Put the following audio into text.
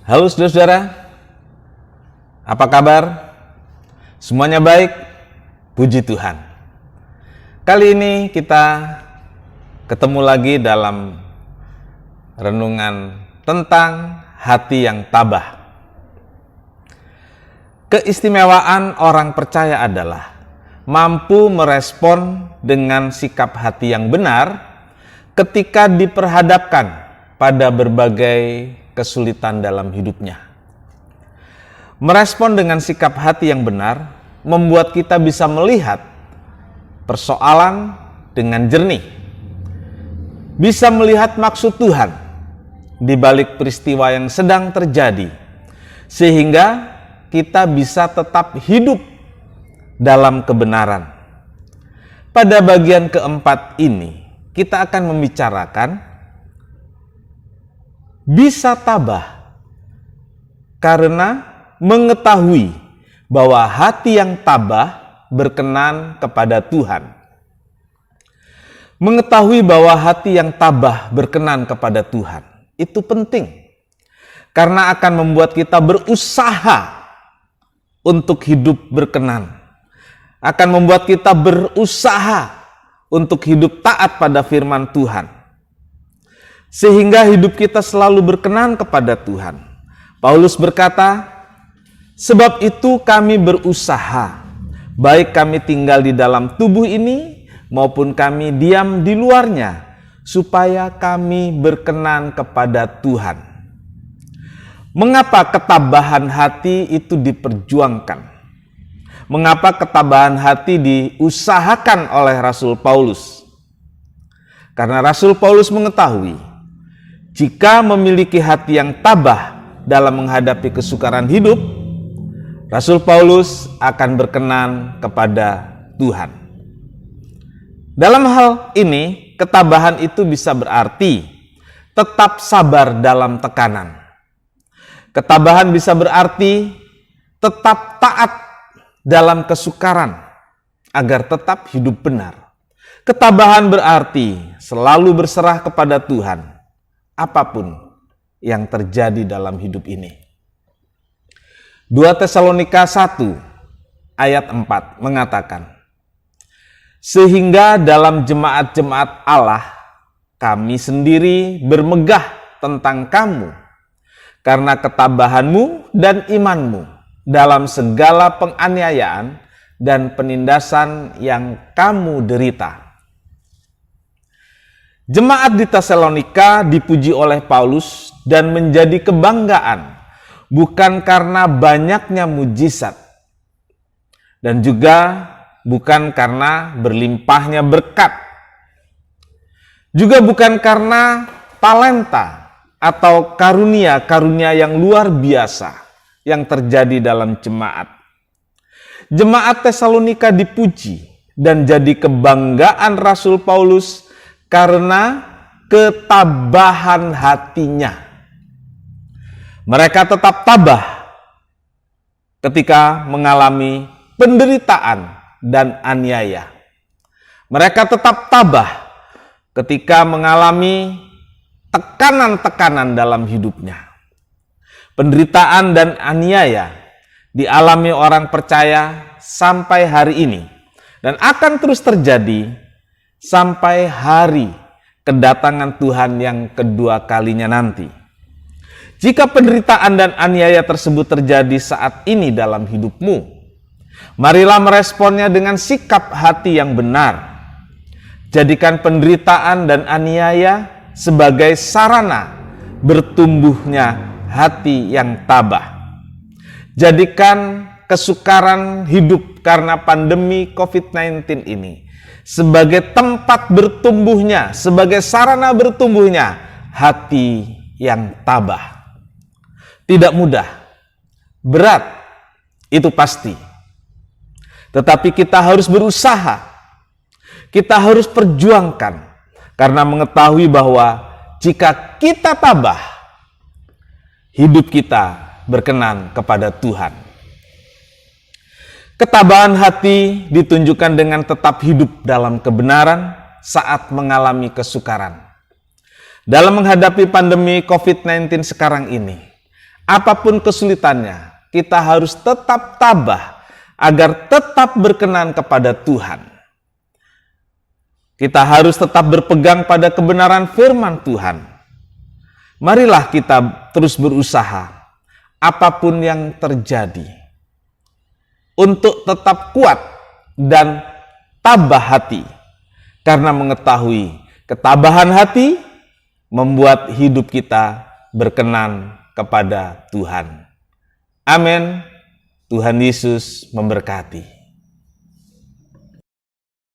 Halo saudara-saudara, apa kabar? Semuanya baik? Puji Tuhan. Kali ini kita ketemu lagi dalam renungan tentang hati yang tabah. Keistimewaan orang percaya adalah mampu merespon dengan sikap hati yang benar ketika diperhadapkan pada berbagai kesulitan dalam hidupnya. Merespon dengan sikap hati yang benar membuat kita bisa melihat persoalan dengan jernih. Bisa melihat maksud Tuhan di balik peristiwa yang sedang terjadi, sehingga kita bisa tetap hidup dalam kebenaran. Pada bagian keempat ini, kita akan membicarakan bisa tabah karena mengetahui bahwa hati yang tabah berkenan kepada Tuhan. Mengetahui bahwa hati yang tabah berkenan kepada Tuhan itu penting karena akan membuat kita berusaha untuk hidup berkenan, akan membuat kita berusaha untuk hidup taat pada firman Tuhan, sehingga hidup kita selalu berkenan kepada Tuhan. Paulus berkata, sebab itu kami berusaha, baik kami tinggal di dalam tubuh ini maupun kami diam di luarnya, supaya kami berkenan kepada Tuhan. Mengapa ketabahan hati itu diperjuangkan? Mengapa ketabahan hati diusahakan oleh Rasul Paulus? Karena Rasul Paulus mengetahui jika memiliki hati yang tabah dalam menghadapi kesukaran hidup, Rasul Paulus akan berkenan kepada Tuhan. Dalam hal ini, ketabahan itu bisa berarti tetap sabar dalam tekanan. Ketabahan bisa berarti tetap taat dalam kesukaran agar tetap hidup benar. Ketabahan berarti selalu berserah kepada Tuhan apapun yang terjadi dalam hidup ini. 2 Tesalonika 1 ayat 4 mengatakan, sehingga dalam jemaat-jemaat Allah kami sendiri bermegah tentang kamu karena ketabahanmu dan imanmu dalam segala penganiayaan dan penindasan yang kamu derita. Jemaat di Tesalonika dipuji oleh Paulus dan menjadi kebanggaan bukan karena banyaknya mujizat dan juga bukan karena berlimpahnya berkat, juga bukan karena talenta atau karunia-karunia yang luar biasa yang terjadi dalam jemaat. Jemaat Tesalonika dipuji dan jadi kebanggaan Rasul Paulus karena ketabahan hatinya. Mereka tetap tabah ketika mengalami penderitaan dan aniaya. Mereka tetap tabah ketika mengalami tekanan-tekanan dalam hidupnya. Penderitaan dan aniaya dialami orang percaya sampai hari ini dan akan terus terjadi sampai hari kedatangan Tuhan yang kedua kalinya nanti. Jika penderitaan dan aniaya tersebut terjadi saat ini dalam hidupmu, marilah meresponnya dengan sikap hati yang benar. Jadikan penderitaan dan aniaya sebagai sarana bertumbuhnya hati yang tabah. Jadikan kesukaran hidup karena pandemi COVID-19 ini sebagai tempat bertumbuhnya, sebagai sarana bertumbuhnya hati yang tabah. Tidak mudah, berat, itu pasti. Tetapi kita harus berusaha, kita harus perjuangkan, karena mengetahui bahwa jika kita tabah, hidup kita berkenan kepada Tuhan. Ketabahan hati ditunjukkan dengan tetap hidup dalam kebenaran saat mengalami kesukaran. Dalam menghadapi pandemi COVID-19 sekarang ini, Apapun kesulitannya, kita harus tetap tabah agar tetap berkenan kepada Tuhan. Kita harus tetap berpegang pada kebenaran firman Tuhan. Marilah kita terus berusaha, apapun yang terjadi, untuk tetap kuat dan tabah hati, karena mengetahui ketabahan hati membuat hidup kita berkenan kepada Tuhan. Amin. Tuhan Yesus memberkati.